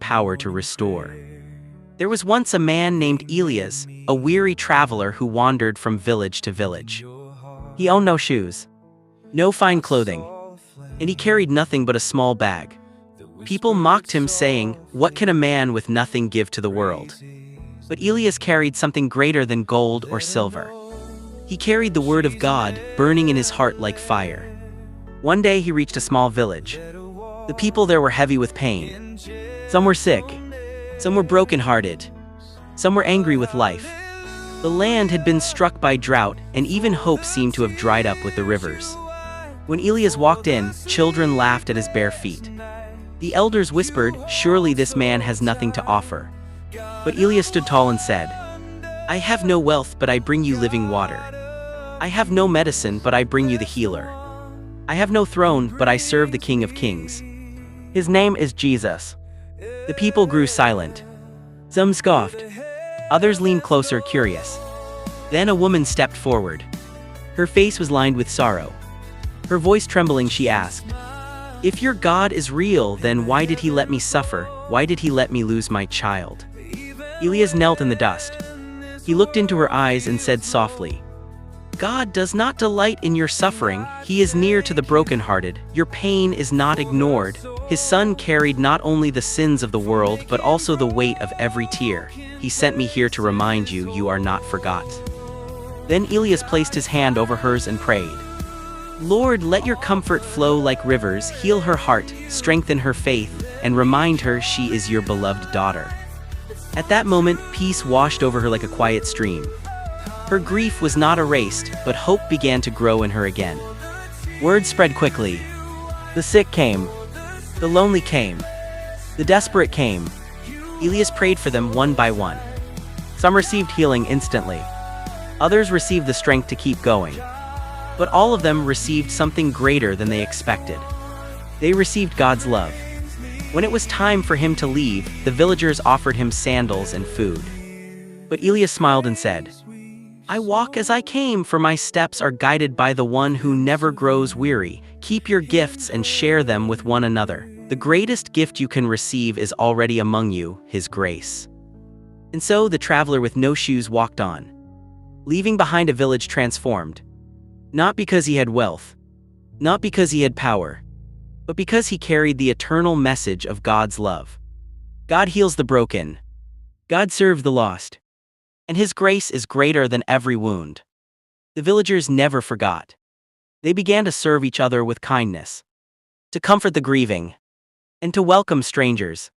power to restore. There was once a man named Elias, a weary traveler who wandered from village to village. He owned no shoes, no fine clothing, and he carried nothing but a small bag. People mocked him, saying, "What can a man with nothing give to the world?" But Elias carried something greater than gold or silver. He carried the word of God, burning in his heart like fire. One day he reached a small village. The people there were heavy with pain. Some were sick, some were brokenhearted, some were angry with life. The land had been struck by drought, and even hope seemed to have dried up with the rivers. When Elias walked in, children laughed at his bare feet. The elders whispered, "Surely this man has nothing to offer." But Elias stood tall and said, "I have no wealth, but I bring you living water. I have no medicine, but I bring you the healer. I have no throne, but I serve the King of Kings. His name is Jesus." The people grew silent. Some scoffed. Others leaned closer, curious. Then a woman stepped forward. Her face was lined with sorrow. Her voice trembling, she asked, "If your God is real, then why did he let me suffer? Why did he let me lose my child?" Elias knelt in the dust. He looked into her eyes and said softly, "God does not delight in your suffering. He is near to the brokenhearted. Your pain is not ignored. His son carried not only the sins of the world, but also the weight of every tear. He sent me here to remind you, you are not forgot." Then Elias placed his hand over hers and prayed, "Lord, let your comfort flow like rivers, heal her heart, strengthen her faith, and remind her she is your beloved daughter." At that moment, peace washed over her like a quiet stream. Her grief was not erased, but hope began to grow in her again. Word spread quickly. The sick came. The lonely came. The desperate came. Elias prayed for them one by one. Some received healing instantly. Others received the strength to keep going. But all of them received something greater than they expected. They received God's love. When it was time for him to leave, the villagers offered him sandals and food. But Elias smiled and said, "I walk as I came, for my steps are guided by the one who never grows weary. Keep your gifts and share them with one another. The greatest gift you can receive is already among you, his grace." And so the traveler with no shoes walked on, leaving behind a village transformed. Not because he had wealth, not because he had power, but because he carried the eternal message of God's love. God heals the broken. God serves the lost. And his grace is greater than every wound. The villagers never forgot. They began to serve each other with kindness, to comfort the grieving, and to welcome strangers.